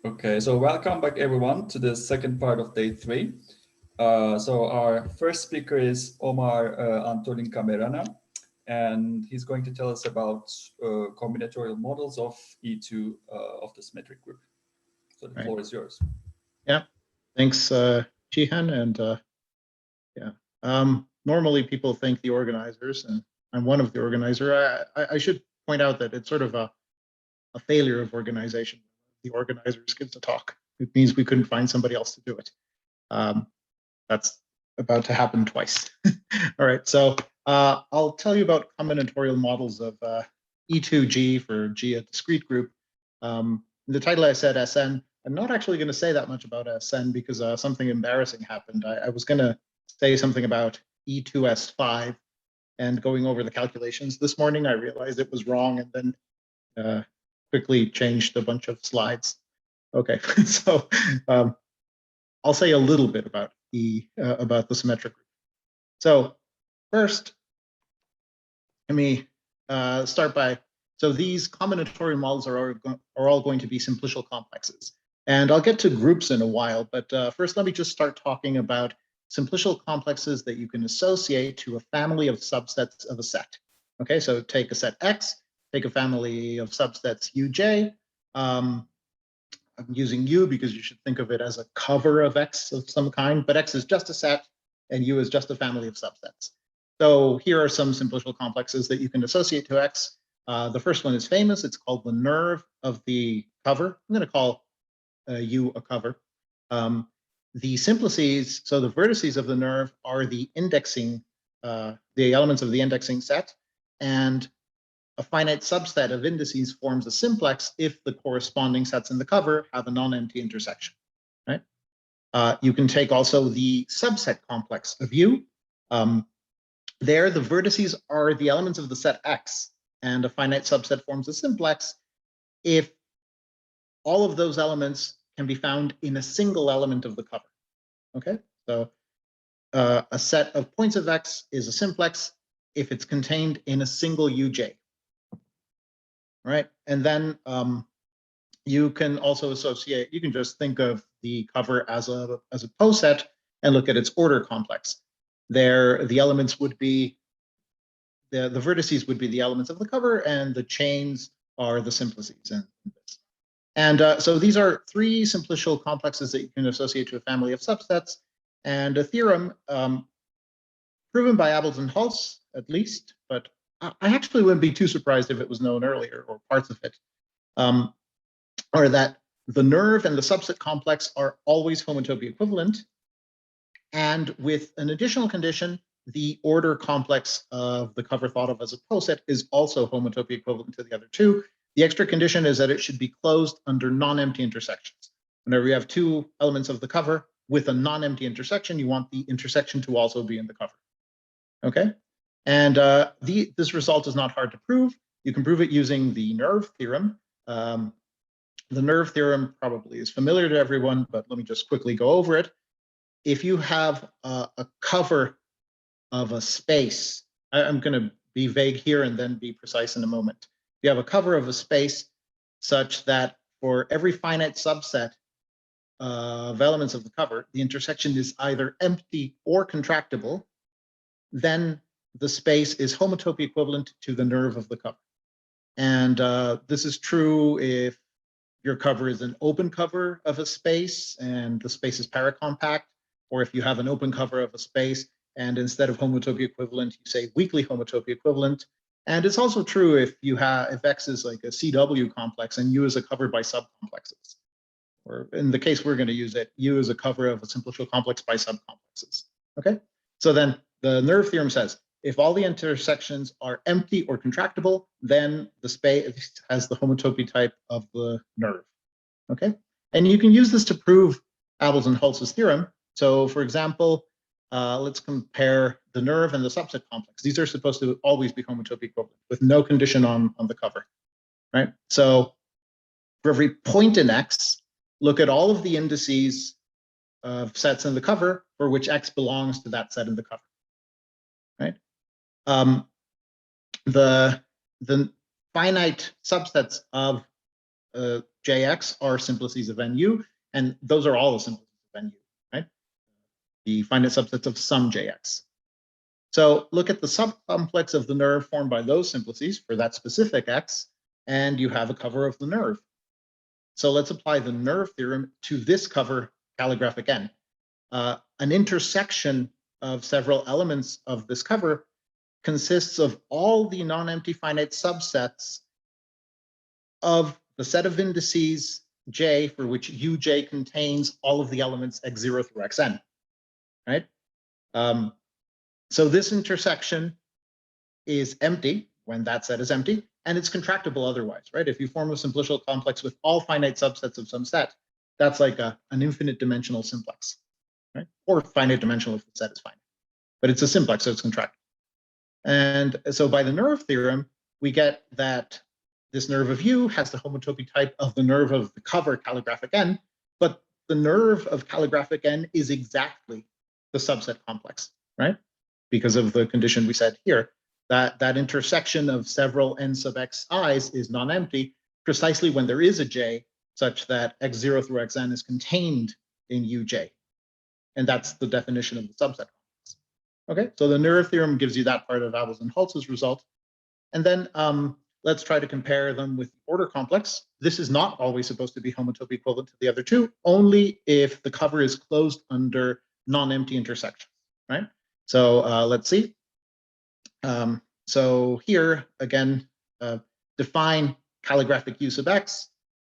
Okay, so welcome back everyone to the second part of day 3. So our first speaker is Omar Antolin-Camarena, and he's going to tell us about combinatorial models of E2 of the symmetric group. So the floor is yours. Yeah, thanks, Jihan. And normally people thank the organizers, and I'm one of the organizers. I should point out that it's sort of a failure of organization. The organizers get to talk. It means we couldn't find somebody else to do it. That's about to happen twice. All right, so I'll tell you about combinatorial models of E2G for G, a discrete group. In the title I said SN. I'm not actually going to say that much about SN because something embarrassing happened. I was going to say something about E2S5 and going over the calculations this morning. I realized it was wrong and then quickly changed a bunch of slides. Okay, so I'll say a little bit about the symmetric group. So first, let me start by, so these combinatorial models are all going to be simplicial complexes. And I'll get to groups in a while, but first let me just start talking about simplicial complexes that you can associate to a family of subsets of a set. Okay, so take a set X, take a family of subsets Uj. I'm using U because you should think of it as a cover of X of some kind, but X is just a set and U is just a family of subsets. So here are some simplicial complexes that you can associate to X. The first one is famous. It's called the nerve of the cover. I'm going to call U a cover. The simplices, so the vertices of the nerve are the indexing, the elements of the indexing set, and a finite subset of indices forms a simplex if the corresponding sets in the cover have a non-empty intersection, right? You can take also the subset complex of U. There, the vertices are the elements of the set X, and a finite subset forms a simplex if all of those elements can be found in a single element of the cover. Okay, so a set of points of X is a simplex if it's contained in a single Uj. Right, and then you can also associate. You can just think of the cover as a poset and look at its order complex. There, the elements would be the vertices would be the elements of the cover, and the chains are the simplices. And so these are three simplicial complexes that you can associate to a family of subsets, and a theorem proven by Abels and Hulses, at least, but I actually wouldn't be too surprised if it was known earlier, or parts of it, are that the nerve and the subset complex are always homotopy equivalent. And with an additional condition, the order complex of the cover thought of as a poset is also homotopy equivalent to the other two. The extra condition is that it should be closed under non-empty intersections. Whenever you have two elements of the cover with a non-empty intersection, you want the intersection to also be in the cover. Okay, and this result is not hard to prove. You can prove it using the nerve theorem. The nerve theorem probably is familiar to everyone, but let me just quickly go over it. If you have a cover of a space, I'm going to be vague here and then be precise in a moment. You have a cover of a space such that for every finite subset of elements of the cover, the intersection is either empty or contractible, then the space is homotopy equivalent to the nerve of the cover. And this is true if your cover is an open cover of a space and the space is paracompact, or if you have an open cover of a space and instead of homotopy equivalent, you say weakly homotopy equivalent. And it's also true if you have, if X is like a CW complex and U is a cover by subcomplexes. Or in the case we're going to use it, U is a cover of a simplicial complex by subcomplexes. Okay, so then the nerve theorem says, if all the intersections are empty or contractible, then the space has the homotopy type of the nerve. Okay, and you can use this to prove Abels and Hulses' theorem. So for example, let's compare the nerve and the subset complex. These are supposed to always be homotopy equivalent with no condition on the cover, right? So for every point in X, look at all of the indices of sets in the cover for which X belongs to that set in the cover, right? The finite subsets of Jx are simplices of Nu, and those are all the simplices of Nu, right? The finite subsets of some Jx. So look at the subcomplex of the nerve formed by those simplices for that specific X, and you have a cover of the nerve. So let's apply the nerve theorem to this cover calligraphic N. An intersection of several elements of this cover consists of all the non-empty finite subsets of the set of indices J for which Uj contains all of the elements x0 through xn, right? So this intersection is empty when that set is empty, and it's contractible otherwise, right? If you form a simplicial complex with all finite subsets of some set, that's like an infinite dimensional simplex, right? Or finite dimensional if the set is finite. But it's a simplex, so it's contractible. And so by the nerve theorem, we get that this nerve of U has the homotopy type of the nerve of the cover calligraphic N, but the nerve of calligraphic N is exactly the subset complex, right? Because of the condition we said here, that intersection of several n sub xi's is non-empty precisely when there is a j such that x0 through xn is contained in uj. And that's the definition of the subset complex. Okay, so the nerve theorem gives you that part of Abel's and Hulses' result. And then let's try to compare them with the order complex. This is not always supposed to be homotopy equivalent to the other two, only if the cover is closed under non-empty intersections, right? So let's see. So here, again, define calligraphic U sub x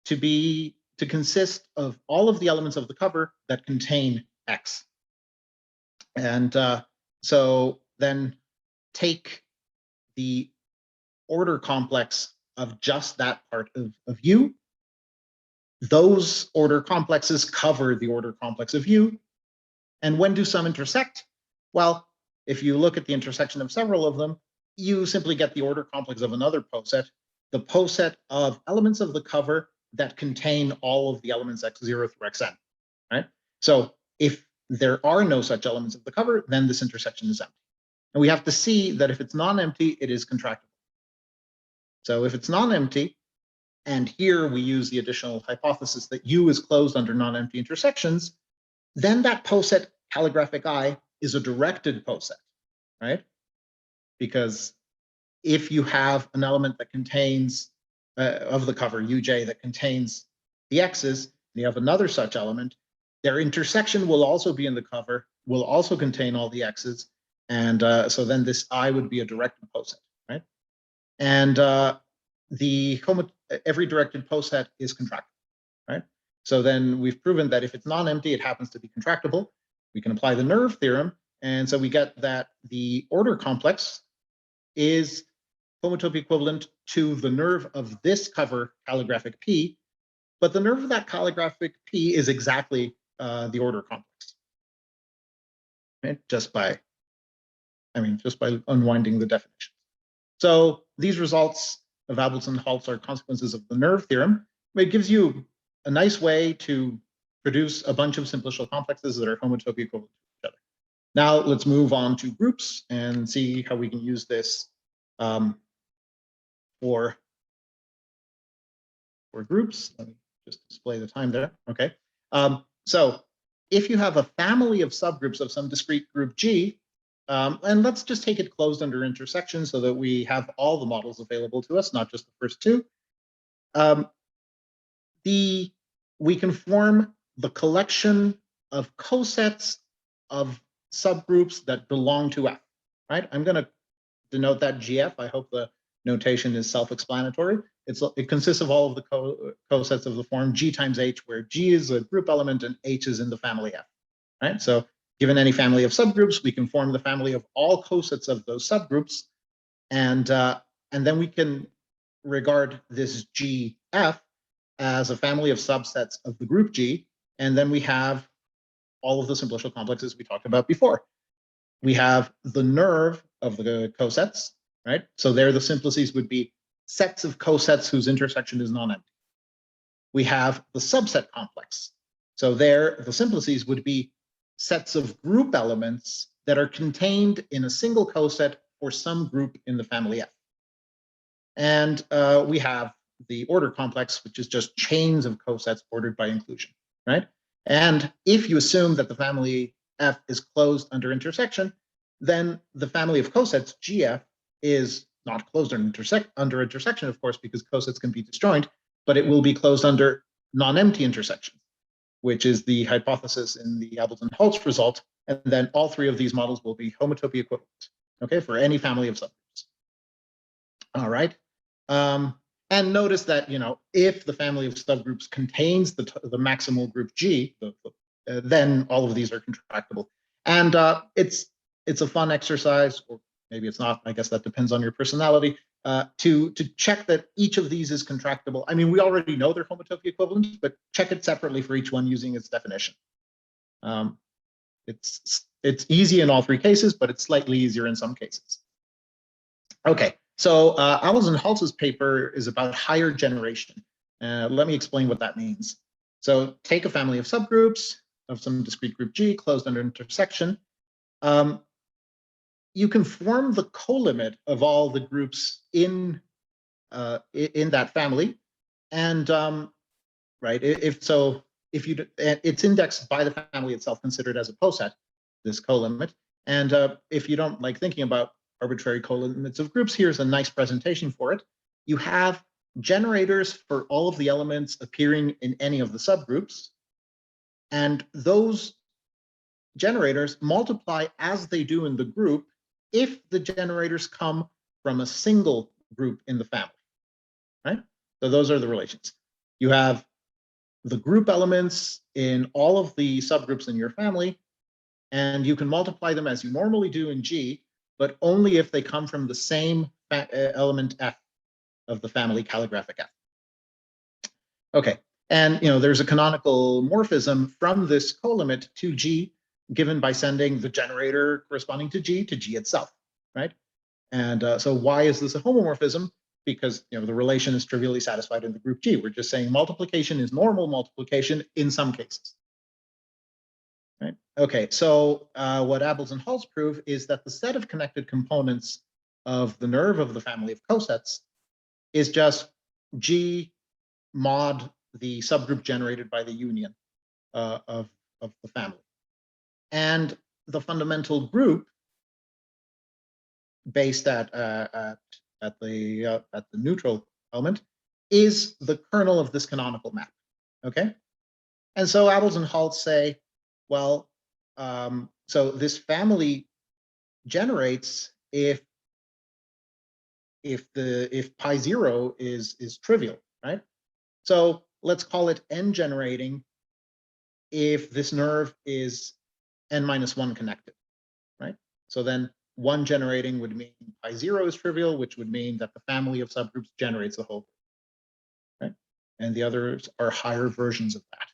to consist of all of the elements of the cover that contain x. And so then take the order complex of just that part of U. Those order complexes cover the order complex of U. And when do some intersect? Well, if you look at the intersection of several of them, you simply get the order complex of another poset, the poset of elements of the cover that contain all of the elements x0 through xn, right? So if there are no such elements of the cover, then this intersection is empty. And we have to see that if it's non-empty, it is contractible. So if it's non-empty, and here we use the additional hypothesis that U is closed under non-empty intersections, then that poset calligraphic I is a directed poset, right? Because if you have an element that contains of the cover Uj that contains the x's, and you have another such element, their intersection will also be in the cover, will also contain all the x's, and so then this I would be a directed poset, right? And every directed poset is contractible, right? So then we've proven that if it's non-empty, it happens to be contractible. We can apply the nerve theorem, and so we get that the order complex is homotopy equivalent to the nerve of this cover calligraphic P, but the nerve of that calligraphic P is exactly the order complex, right? Just by unwinding the definition. So these results of Abel's and Hulse are consequences of the nerve theorem. It gives you a nice way to produce a bunch of simplicial complexes that are homotopy equivalent to each other. Now let's move on to groups and see how we can use this for groups. Let me just display the time there. Okay. So if you have a family of subgroups of some discrete group G, and let's just take it closed under intersection so that we have all the models available to us, not just the first two. We can form the collection of cosets of subgroups that belong to F, right? I'm going to denote that GF. I hope the notation is self-explanatory. It consists of all of the cosets of the form G times H, where G is a group element and H is in the family F, right? So given any family of subgroups, we can form the family of all cosets of those subgroups, and then we can regard this GF as a family of subsets of the group G, and then we have all of the simplicial complexes we talked about before. We have the nerve of the cosets, right? So there the simplices would be sets of cosets whose intersection is non-empty. We have the subset complex. So there the simplices would be sets of group elements that are contained in a single coset for some group in the family F. And we have the order complex, which is just chains of cosets ordered by inclusion, right? And if you assume that the family F is closed under intersection, then the family of cosets GF is not closed under intersection, of course, because cosets can be disjoint, but it will be closed under non-empty intersections, which is the hypothesis in the Abelson-Hulse result. And then all three of these models will be homotopy equivalent, okay, for any family of subgroups. All right. And notice that, if the family of subgroups contains the maximal group G, then all of these are contractible. And it's a fun exercise, or maybe it's not. I guess that depends on your personality. To check that each of these is contractible. I mean, we already know they're homotopy equivalent, but check it separately for each one using its definition. It's easy in all three cases, but it's slightly easier in some cases. Okay. So Abelson-Hulse's paper is about higher generation. Let me explain what that means. So take a family of subgroups of some discrete group G closed under intersection. You can form the colimit of all the groups in that family, and right, it's indexed by the family itself, considered as a poset, this colimit. And if you don't like thinking about arbitrary colimits of groups, here's a nice presentation for it. You have generators for all of the elements appearing in any of the subgroups, and those generators multiply as they do in the group if the generators come from a single group in the family, right? So those are the relations. You have the group elements in all of the subgroups in your family, and you can multiply them as you normally do in G, but only if they come from the same element F of the family calligraphic F. Okay, and there's a canonical morphism from this colimit to G, given by sending the generator corresponding to G itself, right? And so why is this a homomorphism? Because the relation is trivially satisfied in the group G. We're just saying multiplication is normal multiplication in some cases. Right. Okay, so what Abelson-Hulse prove is that the set of connected components of the nerve of the family of cosets is just G mod the subgroup generated by the union of the family. And the fundamental group based at the neutral element is the kernel of this canonical map. Okay, and so Abelson-Hulse say, well, so this family generates if pi 0 is trivial, right? So let's call it n generating if this nerve is n-1 connected, right? So then 1 generating would mean pi 0 is trivial, which would mean that the family of subgroups generates the whole group, right? And the others are higher versions of that.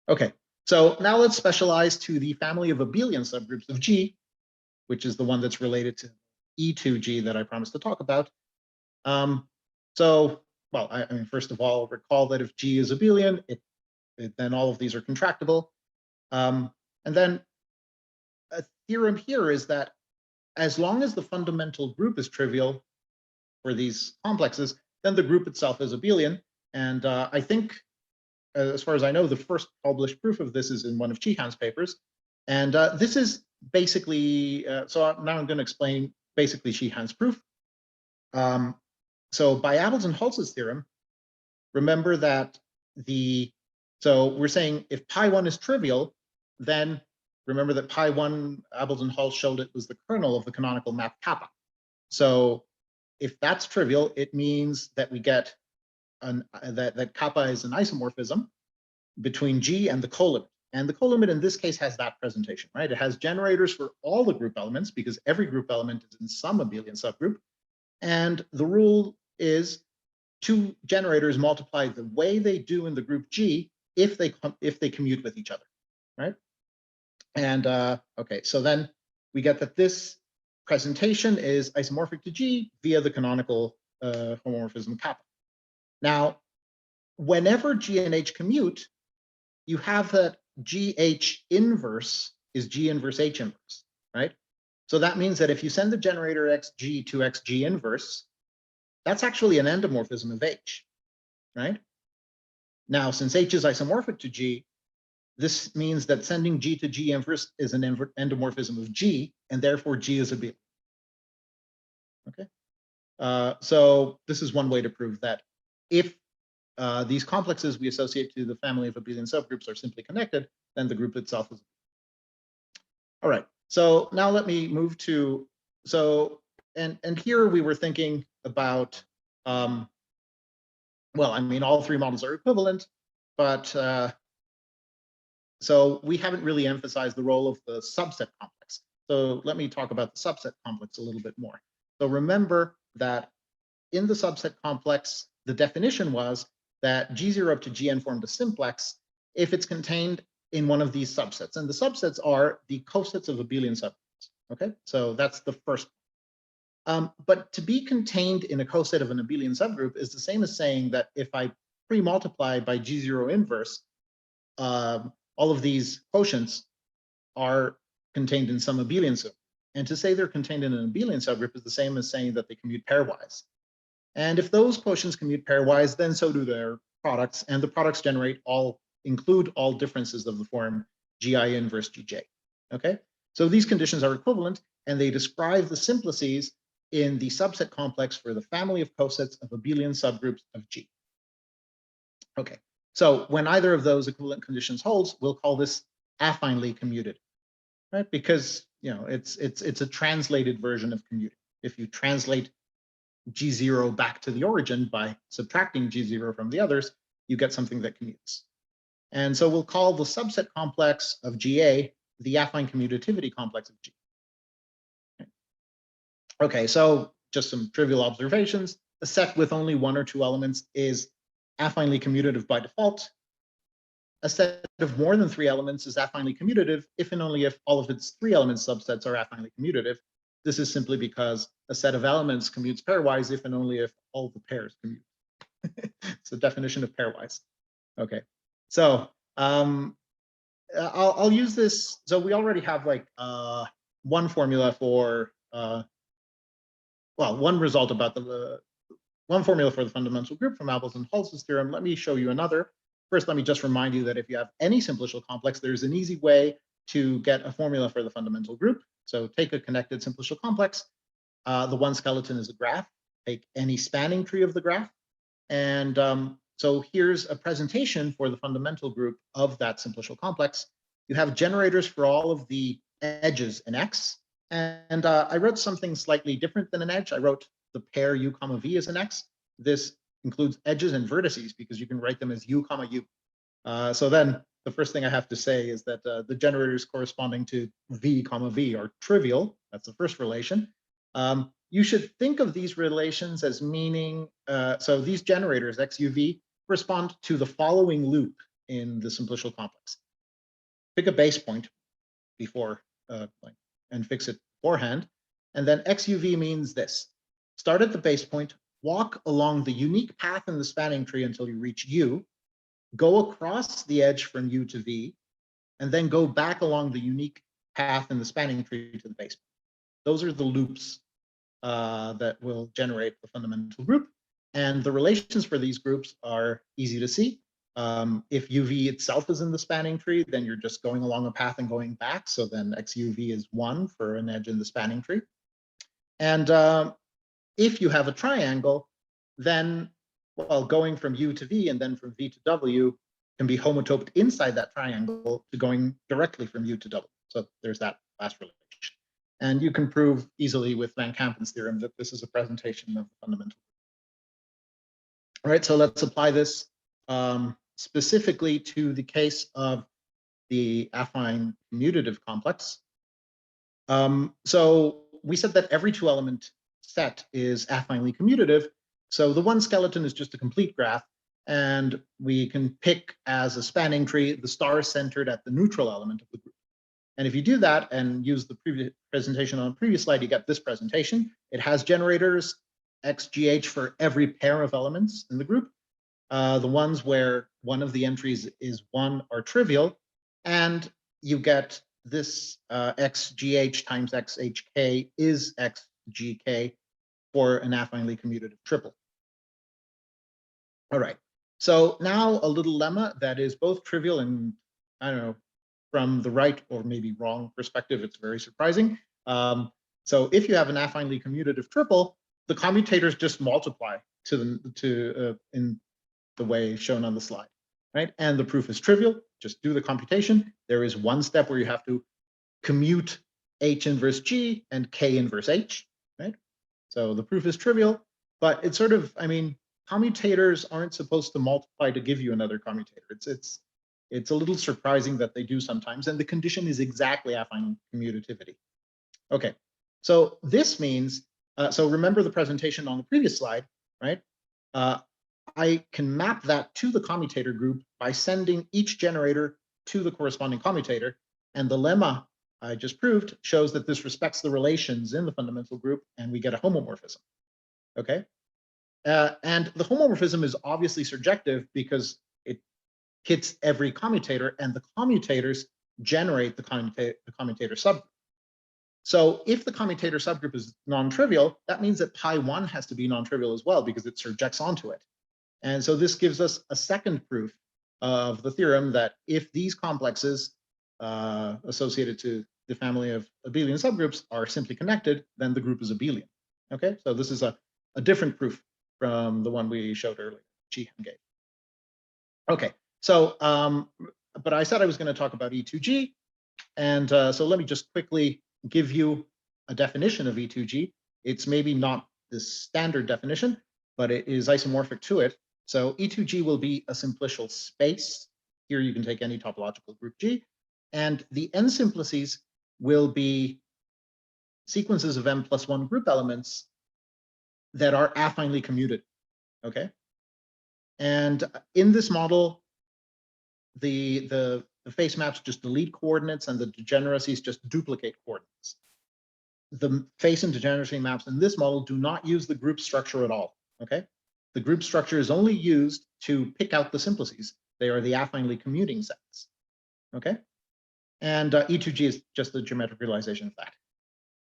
Okay, so now let's specialize to the family of abelian subgroups of G, which is the one that's related to E2G that I promised to talk about. So, well, I mean, first of all, recall that if G is abelian, then all of these are contractible. And then a theorem here is that as long as the fundamental group is trivial for these complexes, then the group itself is abelian. And I think, as far as I know, the first published proof of this is in one of Chihan's papers. And this is basically, so now I'm going to explain basically Chihan's proof. So by Abelson-Hulse's theorem, remember that so we're saying if pi 1 is trivial, then remember that pi 1, Abelson-Hulse showed it was the kernel of the canonical map kappa. So if that's trivial, it means that we get that kappa is an isomorphism between G and the colimit. And the colimit in this case has that presentation, right? It has generators for all the group elements because every group element is in some abelian subgroup. And the rule is two generators multiply the way they do in the group G if they commute with each other, right? And okay, so then we get that this presentation is isomorphic to G via the canonical homomorphism kappa. Now, whenever G and H commute, you have that GH inverse is G inverse H inverse, right? So that means that if you send the generator XG to XG inverse, that's actually an endomorphism of H, right? Now, since H is isomorphic to G, this means that sending G to G inverse is an endomorphism of G, and therefore G is abelian. Okay, so this is one way to prove that if these complexes we associate to the family of abelian subgroups are simply connected, then the group itself is. All right, so now let me move to, and here we were thinking about, well, I mean, all three models are equivalent, but so we haven't really emphasized the role of the subset complex. So let me talk about the subset complex a little bit more. So remember that in the subset complex, the definition was that G0 up to Gn formed a simplex if it's contained in one of these subsets. And the subsets are the cosets of abelian subgroups. Okay, so that's the first. But to be contained in a coset of an abelian subgroup is the same as saying that if I pre-multiply by G0 inverse, all of these quotients are contained in some abelian subgroup. And to say they're contained in an abelian subgroup is the same as saying that they commute pairwise. And if those quotients commute pairwise, then so do their products, and the products include all differences of the form GI inverse GJ. Okay, so these conditions are equivalent, and they describe the simplices in the subset complex for the family of cosets of abelian subgroups of G. Okay, so when either of those equivalent conditions holds, we'll call this affinely commuted, right? Because it's a translated version of commuting. If you translate G0 back to the origin by subtracting G0 from the others, you get something that commutes. And so we'll call the subset complex of GA the affine commutativity complex of G. Okay, so just some trivial observations. A set with only one or two elements is affinely commutative by default. A set of more than three elements is affinely commutative if and only if all of its three element subsets are affinely commutative. This is simply because a set of elements commutes pairwise if and only if all the pairs commute. It's the definition of pairwise. Okay, so I'll use this. So we already have like one formula for, well, one result about the one formula for the fundamental group from Abel's and Hulses theorem. Let me show you another. First, let me just remind you that if you have any simplicial complex, there's an easy way to get a formula for the fundamental group. So take a connected simplicial complex. The one skeleton is a graph. Take any spanning tree of the graph. And so here's a presentation for the fundamental group of that simplicial complex. You have generators for all of the edges in X. And I wrote something slightly different than an edge. I wrote the pair u comma v as an X. This includes edges and vertices because you can write them as u comma u. So then the first thing I have to say is that the generators corresponding to v comma v are trivial. That's the first relation. You should think of these relations as meaning, so these generators, x, u, v, correspond to the following loop in the simplicial complex. Pick a base point before, and fix it beforehand. And then x, u, v means this. Start at the base point, walk along the unique path in the spanning tree until you reach u, go across the edge from u to v, and then go back along the unique path in the spanning tree to the base point. Those are the loops that will generate the fundamental group. And the relations for these groups are easy to see. If UV itself is in the spanning tree, then you're just going along a path and going back. So then XUV is 1 for an edge in the spanning tree. And if you have a triangle, then, well, going from U to V and then from V to W can be homotoped inside that triangle to going directly from U to W. So there's that last relation. And you can prove easily with Van Kampen's theorem that this is a presentation of the fundamental. All right, so let's apply this specifically to the case of the affine commutative complex. So we said that every two element set is affinely commutative. So the one skeleton is just a complete graph, and we can pick as a spanning tree the star centered at the neutral element of the group. And if you do that and use the previous presentation on the previous slide, you get this presentation. It has generators XGH for every pair of elements in the group. The ones where one of the entries is 1 are trivial, and you get this XGH times XHK is XGK for an affinely commutative triple. All right, so now a little lemma that is both trivial and, I don't know, from the right or maybe wrong perspective, it's very surprising. So if you have an affinely commutative triple, the commutators just multiply in the way shown on the slide, right? And the proof is trivial. Just do the computation. There is one step where you have to commute H inverse G and K inverse H, right? So the proof is trivial, but it's sort of, I mean, commutators aren't supposed to multiply to give you another commutator. It's a little surprising that they do sometimes, and the condition is exactly affine commutativity. Okay, so this means, so remember the presentation on the previous slide, right? I can map that to the commutator group by sending each generator to the corresponding commutator, and the lemma I just proved shows that this respects the relations in the fundamental group, and we get a homomorphism, okay? And the homomorphism is obviously surjective because it hits every commutator, and the commutators generate the commutator subgroup. So if the commutator subgroup is non-trivial, that means that pi1 has to be non-trivial as well because it surjects onto it. And so this gives us a second proof of the theorem that if these complexes associated to the family of abelian subgroups are simply connected, then the group is abelian. Okay, so this is a different proof from the one we showed earlier, Jihan gave. Okay, so, but I said I was going to talk about E2G. And so let me just quickly give you a definition of E2G. It's maybe not the standard definition, but it is isomorphic to it. So E2G will be a simplicial space. Here you can take any topological group G. And the n simplices will be sequences of m+1 group elements that are affinely commuted, okay? And in this model, the face maps just delete coordinates and the degeneracies just duplicate coordinates. The face and degeneracy maps in this model do not use the group structure at all, okay? The group structure is only used to pick out the simplices. They are the affinely commuting sets, okay? And E2G is just the geometric realization of that.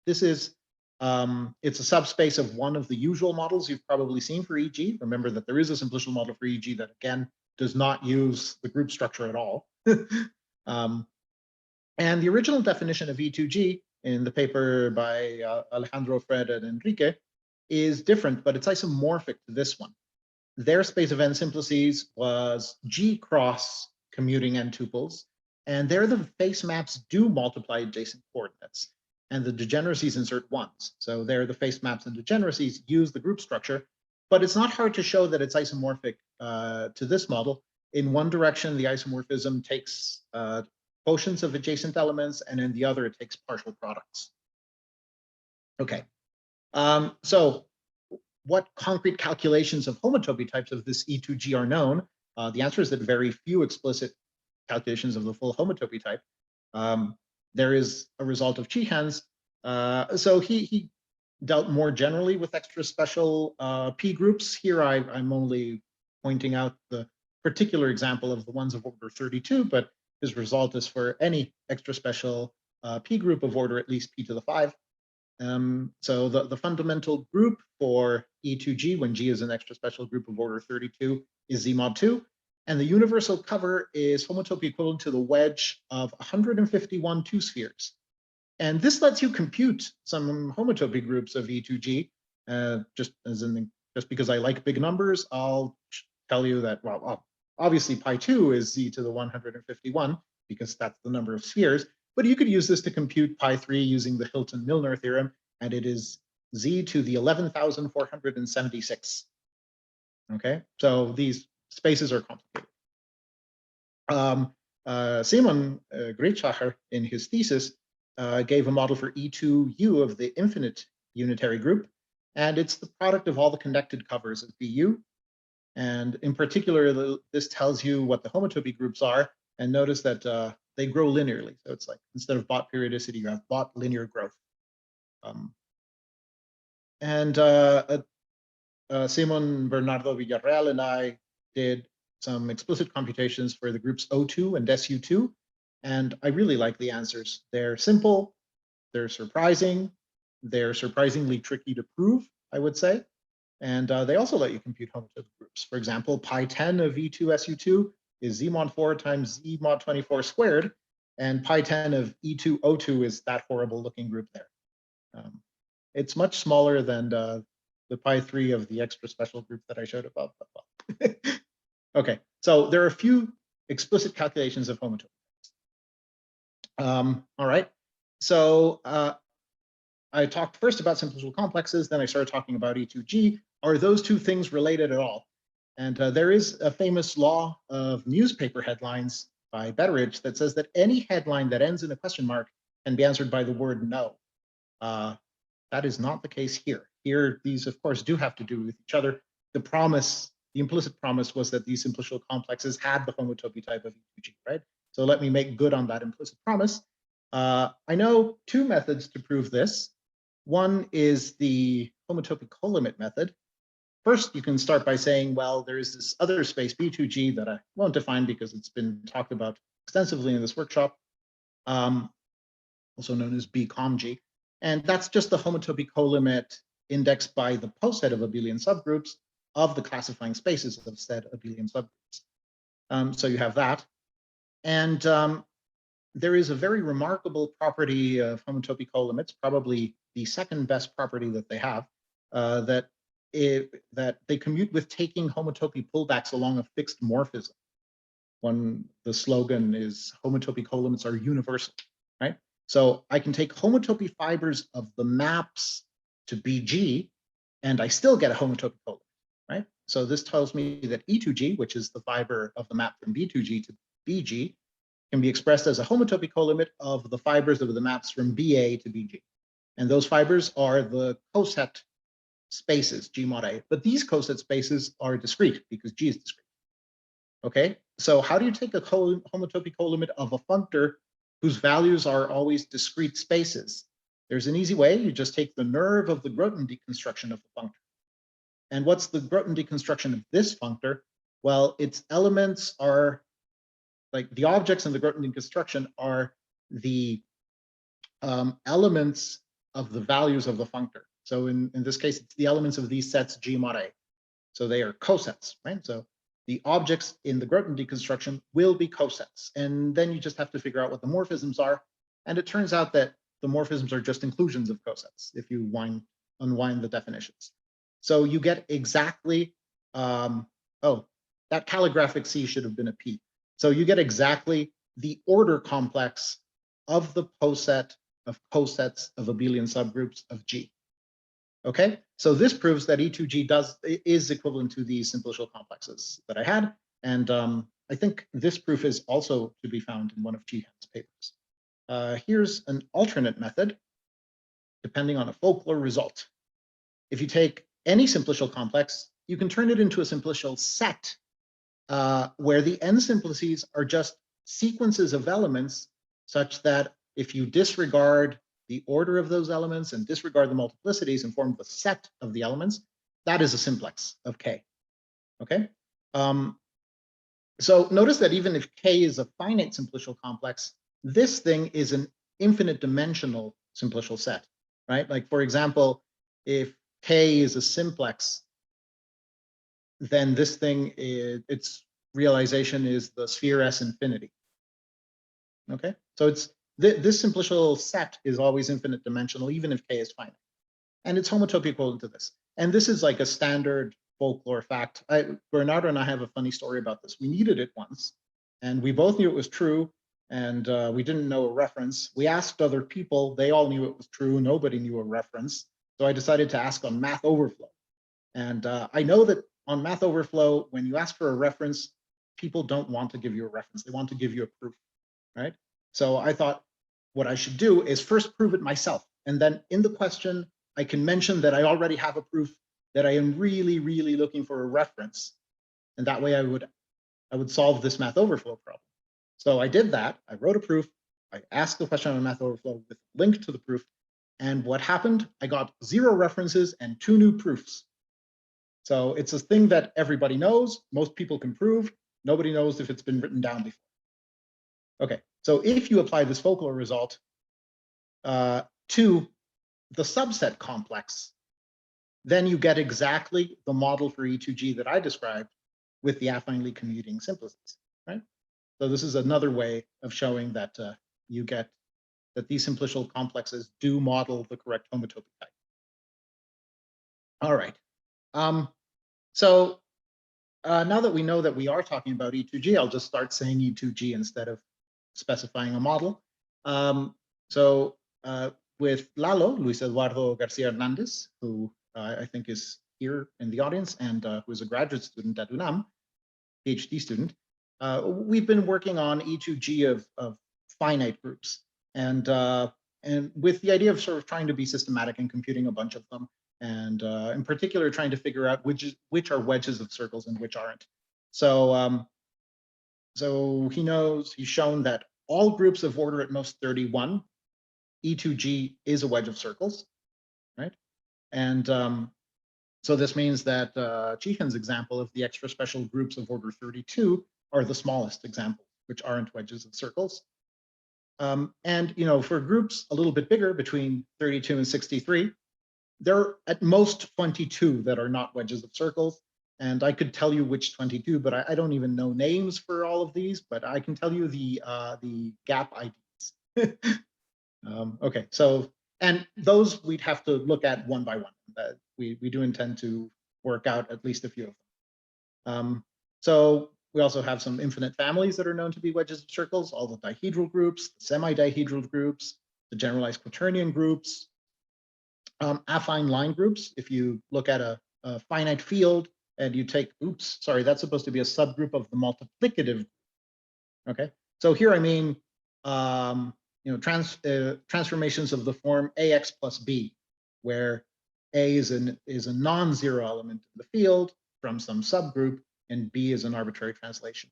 This is, it's a subspace of one of the usual models you've probably seen for EG. Remember that there is a simplicial model for EG that, again, does not use the group structure at all. And the original definition of E2G in the paper by Alejandro, Fred, and Enrique is different, but it's isomorphic to this one. Their space of n simplices was G cross commuting n tuples, and there the face maps do multiply adjacent coordinates, and the degeneracies insert ones. So there the face maps and degeneracies use the group structure, but it's not hard to show that it's isomorphic to this model. In one direction, the isomorphism takes quotients of adjacent elements, and in the other, it takes partial products. Okay, so what concrete calculations of homotopy types of this E2G are known? The answer is that very few explicit calculations of the full homotopy type. There is a result of Jihan's. So he dealt more generally with extra special P groups. Here I'm only pointing out the particular example of the ones of order 32, but his result is for any extra special P group of order at least P to the 5. So the fundamental group for E2G, when G is an extra special group of order 32, is Z mod 2. And the universal cover is homotopy equivalent to the wedge of 151 two spheres. And this lets you compute some homotopy groups of E2G. Just because I like big numbers, I'll tell you that, well, obviously pi2 is Z to the 151 because that's the number of spheres. But you could use this to compute pi3 using the Hilton-Milner theorem, and it is Z to the 11,476. Okay, so these spaces are complicated. Simon Gritschacher, in his thesis, gave a model for E2U of the infinite unitary group, and it's the product of all the connected covers of BU. And in particular, this tells you what the homotopy groups are, and notice that they grow linearly. So it's like, instead of Bott periodicity, you have Bott linear growth. Simon Bernardo Villarreal and I did some explicit computations for the groups O2 and SU2, and I really like the answers. They're simple, they're surprisingly tricky to prove, I would say. And they also let you compute homotopic groups. For example, pi 10 of E2 SU2 is Z mod 4 times Z mod 24 squared. And pi 10 of E2 O2 is that horrible looking group there. It's much smaller than the pi 3 of the extra special group that I showed above. Okay, so there are a few explicit calculations of homotopic. All right, so I talked first about simplicial complexes, then I started talking about E2G. Are those two things related at all? And there is a famous law of newspaper headlines by Betteridge that says that any headline that ends in a question mark can be answered by the word no. That is not the case here. Here, these, of course, do have to do with each other. The promise, the implicit promise was that these simplicial complexes had the homotopy type of E2G, right? So let me make good on that implicit promise. I know two methods to prove this. One is the homotopy colimit method. First, you can start by saying, well, there is this other space B2G that I won't define because it's been talked about extensively in this workshop, also known as BComG. And that's just the homotopy colimit indexed by the poset of abelian subgroups of the classifying spaces of said abelian subgroups. So you have that. And there is a very remarkable property of homotopy colimits, probably the second best property that they have, that they commute with taking homotopy pullbacks along a fixed morphism. The slogan is homotopy colimits are universal, right? So I can take homotopy fibers of the maps to BG, and I still get a homotopy colimit, right? So this tells me that E2G, which is the fiber of the map from B2G to BG, can be expressed as a homotopy colimit of the fibers of the maps from BA to BG. And those fibers are the coset spaces, G mod A. But these coset spaces are discrete because G is discrete. Okay, so how do you take a homotopy colimit of a functor whose values are always discrete spaces? There's an easy way. You just take the nerve of the Groton deconstruction of the functor. And what's the Groton deconstruction of this functor? Well, its elements are, like the objects in the Groton deconstruction are the elements of the values of the functor. So in this case, it's the elements of these sets G mod A. So they are cosets, right? So the objects in the Groton deconstruction will be cosets. And then you just have to figure out what the morphisms are. And it turns out that the morphisms are just inclusions of cosets if you unwind the definitions. So you get exactly, oh, that calligraphic C should have been a P. So you get exactly the order complex of the poset of cosets of abelian subgroups of G. Okay, so this proves that E2G is equivalent to these simplicial complexes that I had. And I think this proof is also to be found in one of Jihan's papers. Here's an alternate method, depending on a folklore result. If you take any simplicial complex, you can turn it into a simplicial set where the n simplices are just sequences of elements such that if you disregard the order of those elements and disregard the multiplicities and form the set of the elements, that is a simplex of K, okay? So notice that even if K is a finite simplicial complex, this thing is an infinite dimensional simplicial set, right? Like for example, if K is a simplex, then this thing, its realization is the sphere S infinity, okay? So it's, this simplicial set is always infinite dimensional, even if K is finite. And it's homotopy equivalent to this. And this is like a standard folklore fact. Bernardo and I have a funny story about this. We needed it once, and we both knew it was true, and we didn't know a reference. We asked other people, they all knew it was true, nobody knew a reference. So I decided to ask on Math Overflow. And I know that on Math Overflow, when you ask for a reference, people don't want to give you a reference. They want to give you a proof, right? So I thought what I should do is first prove it myself. And then in the question, I can mention that I already have a proof that I am really, really looking for a reference. And that way I would solve this Math Overflow problem. So I did that. I wrote a proof. I asked the question on Math Overflow with a link to the proof. And what happened? I got 0 references and 2 new proofs. So it's a thing that everybody knows. Most people can prove. Nobody knows if it's been written down before. Okay, so if you apply this folklore result to the subset complex then you get exactly the model for E2G that I described with the affinely commuting simplices, right? So this is another way of showing that you get that these simplicial complexes do model the correct homotopic type. All right. So now that we know that we are talking about E2G, I'll just start saying E2G instead of specifying a model. With Lalo, Luis Eduardo Garcia Hernandez, who I think is here in the audience and who is a graduate student at UNAM, PhD student, we've been working on E2G of finite groups, and with the idea of sort of trying to be systematic in computing a bunch of them, and in particular trying to figure out which are wedges of circles and which aren't. So he's shown that all groups of order at most 31, E2G is a wedge of circles, right? And so this means that Chichen's example of the extra special groups of order 32 are the smallest examples, which aren't wedges of circles. And for groups a little bit bigger, between 32 and 63, there are at most 22 that are not wedges of circles. And I could tell you which 22, but I don't even know names for all of these, but I can tell you the gap IDs. Okay, so, and those we'd have to look at one by one. We do intend to work out at least a few of them. So we also have some infinite families that are known to be wedges of circles, all the dihedral groups, the semi-dihedral groups, the generalized quaternion groups, affine line groups. If you look at a finite field and you take, oops, sorry, that's supposed to be a subgroup of the multiplicative. Okay, so here I mean, transformations of the form AX plus B, where A is a non-zero element in the field from some subgroup, and B is an arbitrary translation.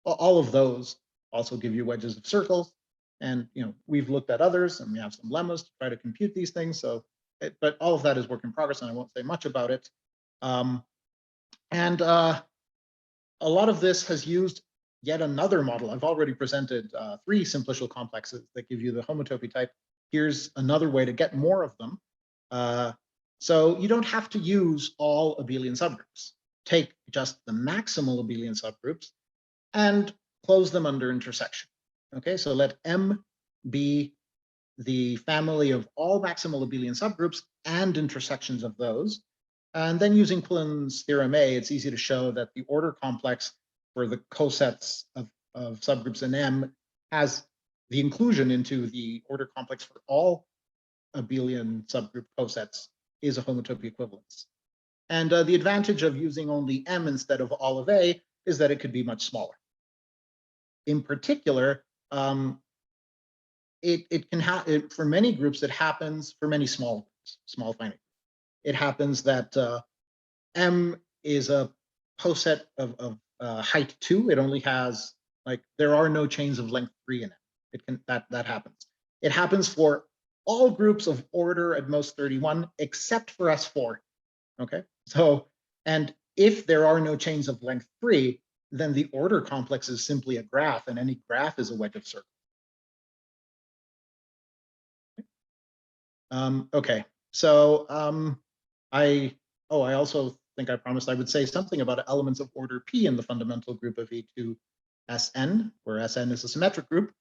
All of those also give you wedges of circles, and we've looked at others, and we have some lemmas to try to compute these things. So, but all of that is work in progress, and I won't say much about it. And a lot of this has used yet another model. I've already presented 3 simplicial complexes that give you the homotopy type. Here's another way to get more of them. So you don't have to use all abelian subgroups. Take just the maximal abelian subgroups and close them under intersection. Okay, so let M be the family of all maximal abelian subgroups and intersections of those. And then using Quillen's theorem A, it's easy to show that the order complex for the cosets of subgroups in M has the inclusion into the order complex for all abelian subgroup cosets is a homotopy equivalence. And the advantage of using only M instead of all of A is that it could be much smaller. In particular, it can happen for many groups. It happens for many small groups, small finite. It happens that M is a coset of height 2. It only has, like, there are no chains of length 3 in it. It can that happens. It happens for all groups of order at most 31 except for S4. Okay, so, and if there are no chains of length 3, then the order complex is simply a graph, and any graph is a wedge of circles. Okay, so I also think I promised I would say something about elements of order P in the fundamental group of E2 Sn, where Sn is a symmetric group.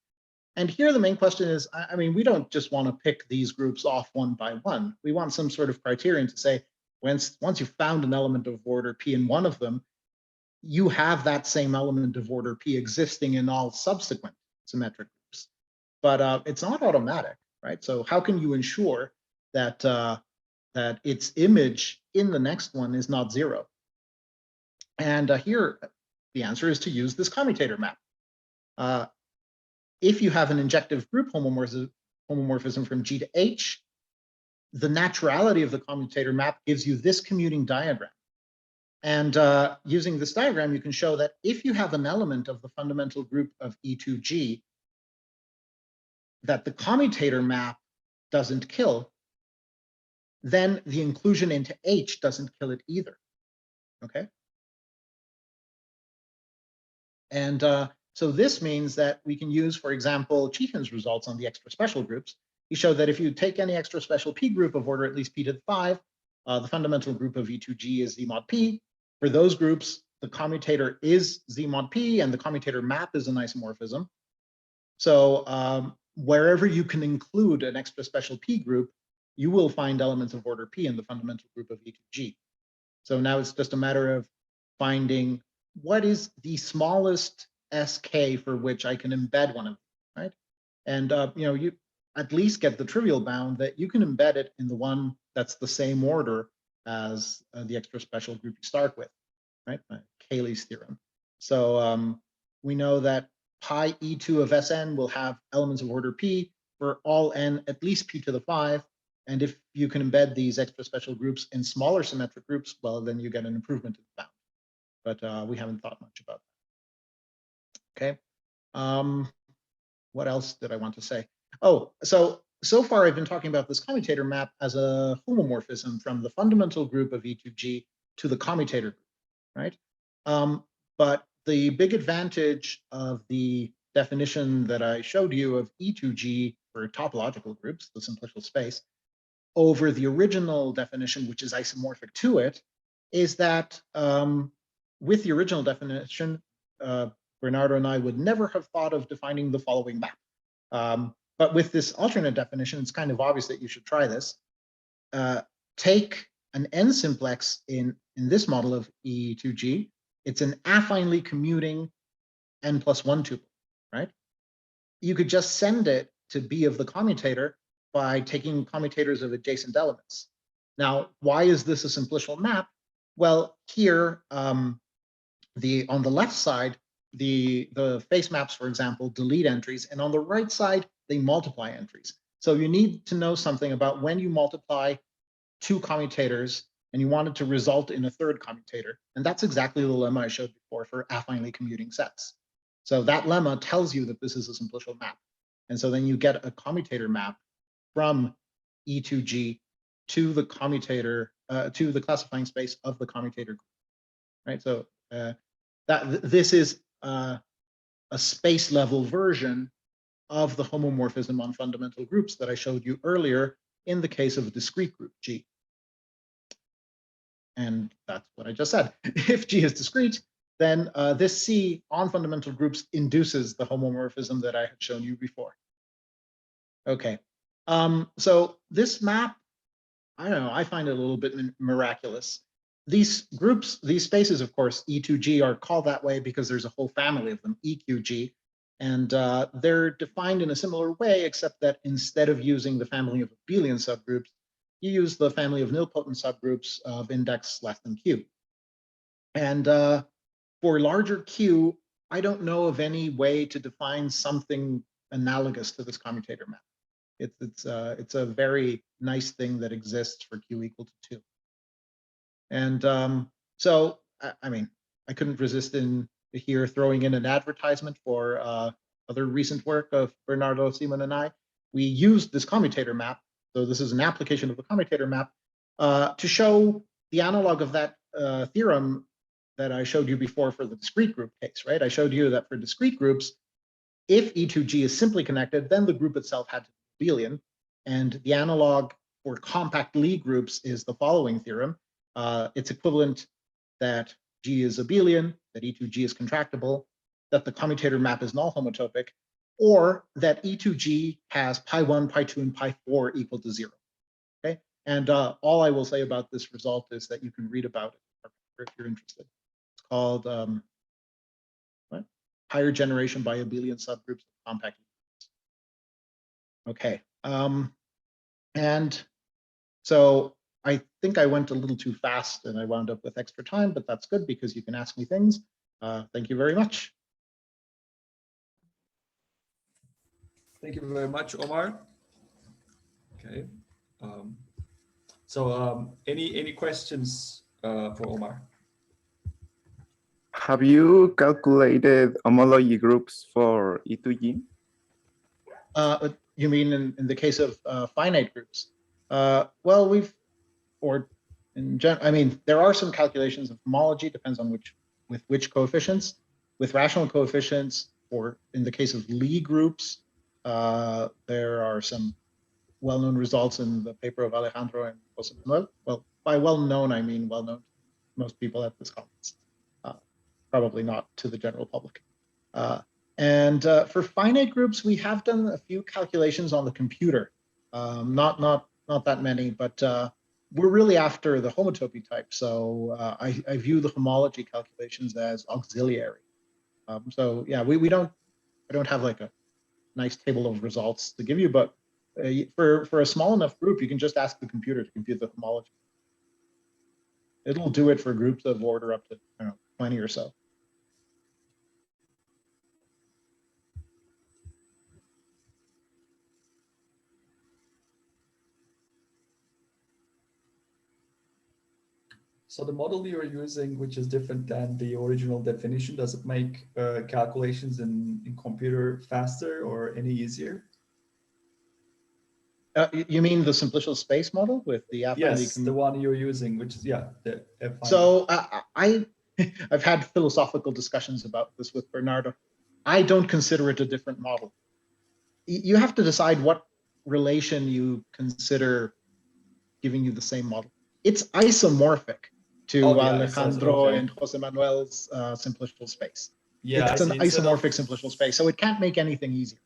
And here the main question is, I mean, we don't just want to pick these groups off one by one. We want some sort of criterion to say, once you've found an element of order P in one of them, you have that same element of order P existing in all subsequent symmetric groups. But it's not automatic, right? So how can you ensure that that its image in the next one is not 0? And here the answer is to use this commutator map. If you have an injective group homomorphism from G to H, the naturality of the commutator map gives you this commuting diagram. And using this diagram, you can show that if you have an element of the fundamental group of E2G that the commutator map doesn't kill, then the inclusion into H doesn't kill it either. Okay. And so this means that we can use, for example, Chichen's results on the extra special groups. He showed that if you take any extra special P group of order at least P to the 5, The fundamental group of E2G is Z mod P. For those groups, the commutator is Z mod P, and the commutator map is an isomorphism. So wherever you can include an extra special P group, you will find elements of order P in the fundamental group of E2G. So now it's just a matter of finding what is the smallest SK for which I can embed one of them, right? And you at least get the trivial bound that you can embed it in the one that's the same order as the extra special group you start with, right? Cayley's theorem. So we know that pi E2 of Sn will have elements of order P for all n at least P to the 5. And if you can embed these extra special groups in smaller symmetric groups, well, then you get an improvement in the bound. But we haven't thought much about that. Okay. What else did I want to say? Oh, so far I've been talking about this commutator map as a homomorphism from the fundamental group of E2G to the commutator group, right? But the big advantage of the definition that I showed you of E2G for topological groups, the simplicial space, over the original definition, which is isomorphic to it, is that with the original definition, Bernardo and I would never have thought of defining the following map. But with this alternate definition, it's kind of obvious that you should try this. Take an n simplex in this model of E2G. It's an affinely commuting n plus 1 tuple, right? You could just send it to B of the commutator by taking commutators of adjacent elements. Now, why is this a simplicial map? Well, here, on the left side, the face maps, for example, delete entries, and on the right side, they multiply entries. So you need to know something about when you multiply two commutators and you want it to result in a third commutator. And that's exactly the lemma I showed before for affinely commuting sets. So that lemma tells you that this is a simplicial map. And so then you get a commutator map from E2G to the commutator, to the classifying space of the commutator group, right? So this is a space level version of the homomorphism on fundamental groups that I showed you earlier in the case of a discrete group G. And that's what I just said. If G is discrete, then this C on fundamental groups induces the homomorphism that I had shown you before. Okay, so this map, I don't know, I find it a little bit miraculous. These groups, these spaces, of course, E2G are called that way because there's a whole family of them, EQG, and they're defined in a similar way, except that instead of using the family of abelian subgroups, you use the family of nilpotent subgroups of index less than Q. And for larger Q, I don't know of any way to define something analogous to this commutator map. It's a very nice thing that exists for Q equal to 2. And so, I mean, I couldn't resist in here throwing in an advertisement for other recent work of Bernardo, Simon, and I. We used this commutator map. So this is an application of the commutator map to show the analog of that theorem that I showed you before for the discrete group case, right? I showed you that for discrete groups, if E2G is simply connected, then the group itself had to be abelian. And the analog for compact Lie groups is the following theorem. It's equivalent that G is abelian, that E2G is contractible, that the commutator map is null homotopic, or that E2G has pi1, pi2, and pi4 equal to 0. Okay, and all I will say about this result is that you can read about it if you're interested. It's called what? Higher generation by abelian subgroups of compact groups. Okay, and so I think I went a little too fast and I wound up with extra time, but that's good because you can ask me things. Thank you very much. Thank you very much, Omar. Okay. Any questions for Omar? Have you calculated homology groups for E2G? You mean in the case of finite groups? Well, I mean, there are some calculations of homology, depends on with which coefficients. With rational coefficients, or in the case of Lie groups, there are some well-known results in the paper of Alejandro and Jose Manuel. Well, by well-known, I mean well-known to most people at this conference, probably not to the general public. For finite groups, we have done a few calculations on the computer, not that many, but we're really after the homotopy type. So I view the homology calculations as auxiliary. So yeah, I don't have like a nice table of results to give you, but for a small enough group, you can just ask the computer to compute the homology. It'll do it for groups of order up to 20 or so. So the model you're using, which is different than the original definition, does it make calculations in computer faster or any easier? You mean the simplicial space model with the affine? Yes, the one you're using, which is, yeah, the affine. So I've had philosophical discussions about this with Bernardo. I don't consider it a different model. You have to decide what relation you consider giving you the same model. It's isomorphic to Alejandro and Jose Manuel's simplicial space. Yeah, it's an isomorphic simplicial space, so it can't make anything easier.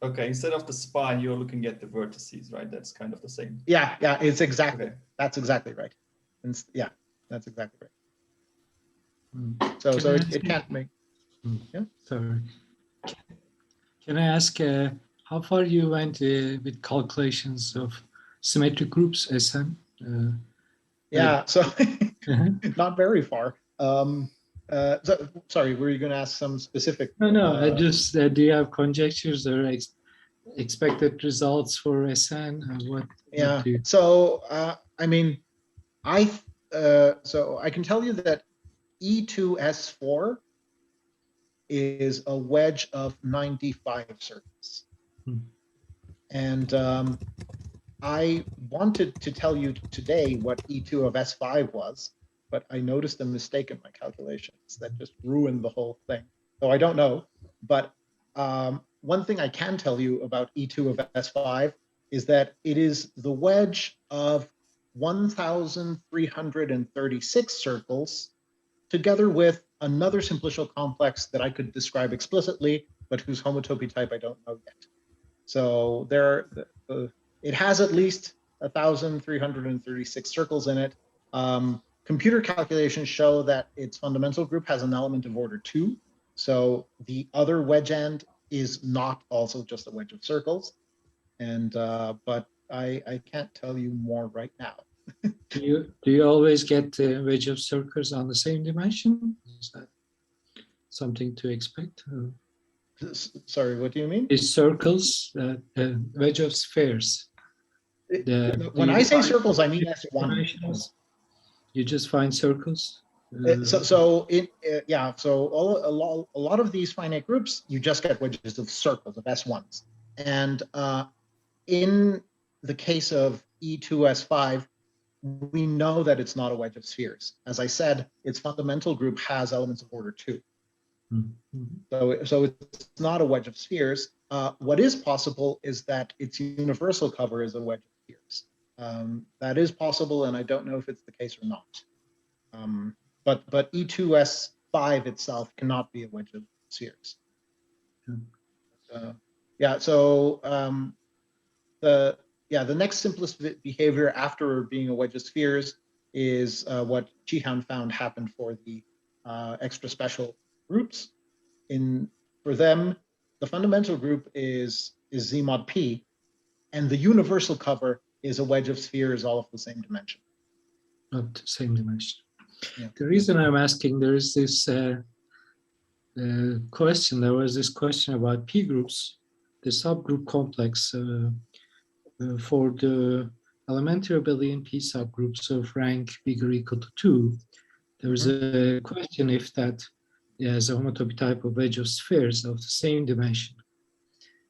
Okay, instead of the spine, you're looking at the vertices, right? That's kind of the same. Yeah, it's exactly. Okay. That's exactly right. And yeah, that's exactly right. So it can't make. Yeah. Sorry. Can I ask how far you went with calculations of symmetric groups, SN? Yeah, so not very far. So, sorry, were you going to ask some specific? No. I just do you have conjectures or expected results for SN? What? Yeah. What do you... So I mean, so I can tell you that E2S4 is a wedge of 95 circles, and I wanted to tell you today what E2 of S5 was, but I noticed a mistake in my calculations that just ruined the whole thing. So I don't know, but one thing I can tell you about E2 of S5 is that it is the wedge of 1,336 circles together with another simplicial complex that I could describe explicitly, but whose homotopy type I don't know yet. So it has at least 1,336 circles in it. Computer calculations show that its fundamental group has an element of order 2. So the other wedge end is not also just a wedge of circles. And but I can't tell you more right now. Do you always get a wedge of circles on the same dimension? Is that something to expect? Sorry, what do you mean? Is circles wedge of spheres? When I say circles, I mean S1. You just find circles. So a lot of these finite groups, you just get wedges of circles of S1s, and in the case of E2S5, we know that it's not a wedge of spheres. As I said, its fundamental group has elements of order 2. Mm-hmm. So it's not a wedge of spheres. What is possible is that its universal cover is a wedge of spheres. That is possible, and I don't know if it's the case or not. But E2S5 itself cannot be a wedge of spheres. Yeah. So the next simplest behavior after being a wedge of spheres is what Chihan found happened for the extra special groups. For them, the fundamental group is Z mod P, and the universal cover is a wedge of spheres all of the same dimension. Not the same dimension. Yeah. The reason I'm asking, there is this question. There was this question about P groups, the subgroup complex for the elementary abelian P subgroups of rank bigger or equal to 2. There was a question if that is a homotopy type of wedge of spheres of the same dimension.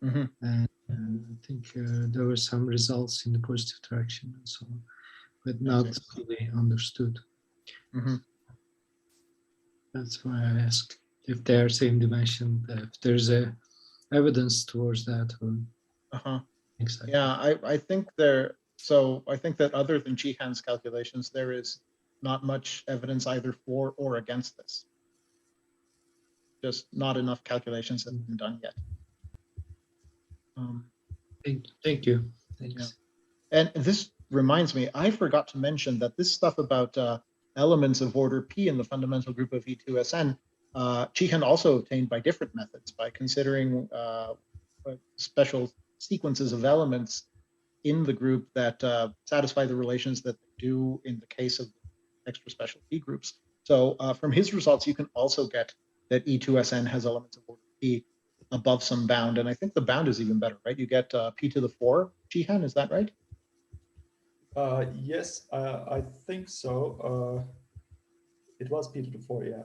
And I think there were some results in the positive direction and so on, but not fully understood. That's why I asked if they are same dimension, if there's evidence towards that. Or exactly. Yeah, I think they're So I think that other than Chihan's calculations, there is not much evidence either for or against this. Just not enough calculations have been done yet. Thank you. Thanks. And this reminds me, I forgot to mention that this stuff about elements of order P in the fundamental group of E2SN, Chihan also obtained by different methods, by considering special sequences of elements in the group that satisfy the relations that they do in the case of extra special P groups. So from his results, you can also get that E2SN has elements of order P above some bound. And I think the bound is even better, right? You get P to the 4, Chihan, is that right? Yes, I think so. It was P to the 4, yeah.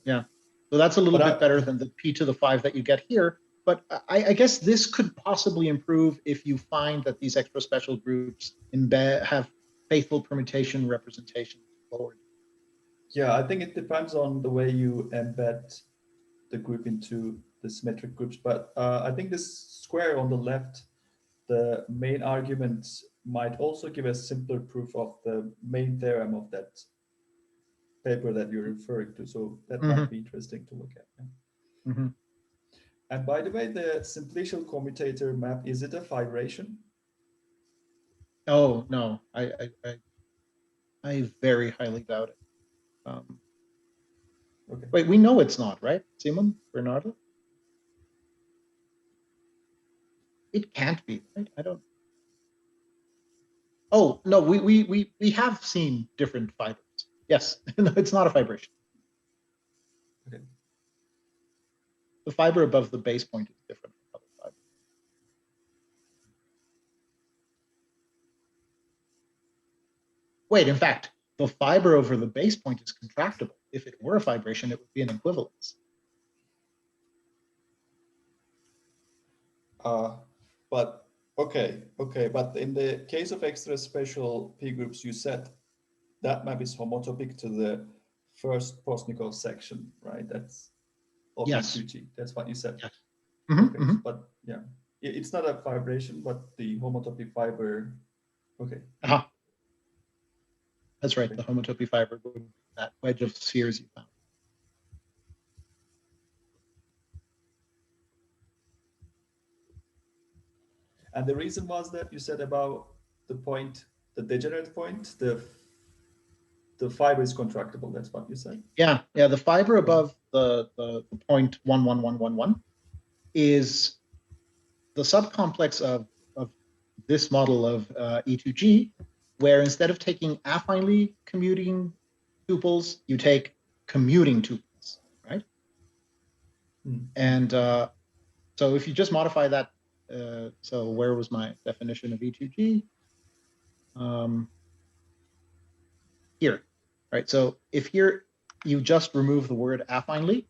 Yeah, so that's a little bit better than the P to the 5 that you get here. But I guess this could possibly improve if you find that these extra special groups have faithful permutation representation forward. Yeah, I think it depends on the way you embed the group into the symmetric groups. But I think this square on the left, the main argument might also give a simpler proof of the main theorem of that paper that you're referring to. So that might be interesting to look at. Yeah. And by the way, the simplicial commutator map, is it a fibration? Oh, no, I very highly doubt it. Okay. Wait, we know it's not, right, Simon, Bernardo? It can't be, right? I don't. Oh, no, we have seen different fibers. Yes, no, it's not a fibration. Okay. The fiber above the base point is different from other fibers. Wait, in fact, the fiber over the base point is contractible. If it were a fibration, it would be an equivalence. But okay, but in the case of extra special P groups, you said that map is homotopic to the first Postnikov section, right? That's of Yes. E2G. That's what you said. Yes. Okay, but yeah, it's not a fibration, but the homotopic fiber. Okay. That's right. The homotopy fiber would be that wedge of spheres you found. And the reason was that you said about the point, the degenerate point, the fiber is contractible. That's what you said. Yeah. The fiber above the point 11111 is the subcomplex of this model of E2G, where instead of taking affinely commuting tuples, you take commuting tuples, right? And so if you just modify that, so where was my definition of E2G? Here, right? So if here you just remove the word affinely,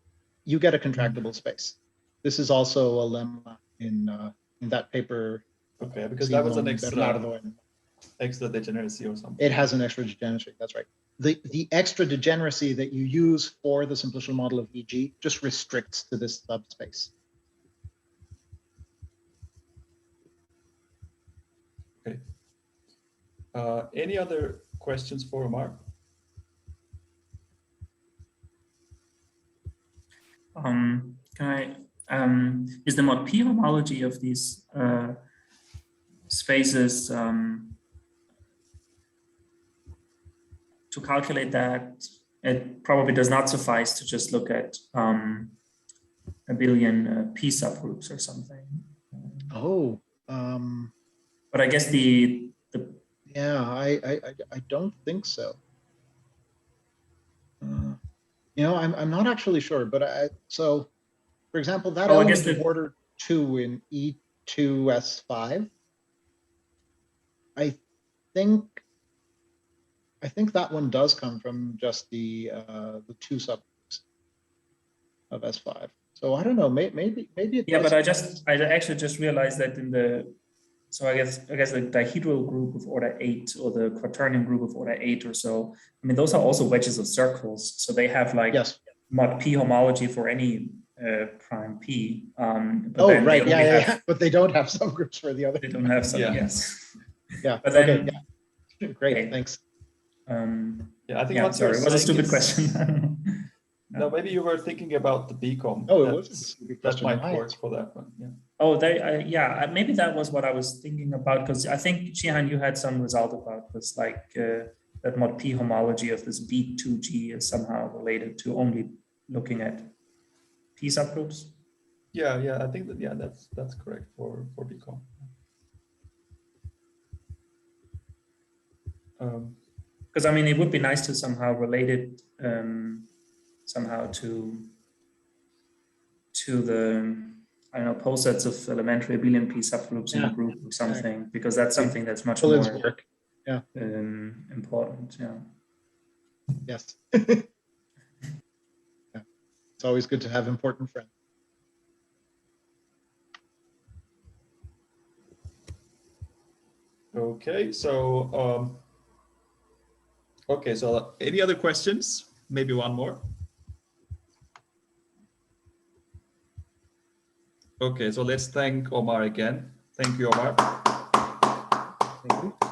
you get a contractible space. This is also a lemma in that paper. Okay, because that was an extra degeneracy or something. It has an extra degeneracy, that's right. The extra degeneracy that you use for the simplicial model of EG just restricts to this subspace. Okay. Any other questions for Omar? Is the mod P homology of these spaces to calculate that? It probably does not suffice to just look at abelian P subgroups or something. But I guess yeah, I don't think so. I'm not actually sure, but so for example, that element of order 2 in E2S5, I think that one does come from just the 2 subgroups of S5. So I don't know, maybe it yeah, does. But I actually just realized that so I guess the dihedral group of order 8 or the quaternion group of order 8 or so, I mean, those are also wedges of circles. So they have like mod P homology for any prime P. But right, yeah. But they don't have subgroups for the other. They don't have some, yes. Yeah. But then, okay. Yeah. Great. okay. Thanks. Yeah, I think Yeah, what sorry, you're it was a saying stupid is- question. No, maybe you were thinking about the BCom. Oh, it wasn't a stupid That question. might I work answered. for that one. Yeah. Oh, yeah, maybe that was what I was thinking about, because I think, Jihan, you had some result about this, like that mod P homology of this B2G is somehow related to only looking at P subgroups. Yeah, I think that, yeah, that's correct for BCom. Because I mean, it would be nice to somehow relate it somehow to the, I don't know, posets of elementary abelian P subgroups in a group or something, because that's something that's much more work. Yeah. important. Yeah. Yes. Yeah. It's always good to have important friends. Okay, so any other questions? Maybe one more. Okay, so let's thank Omar again. Thank you, Omar. Thank you.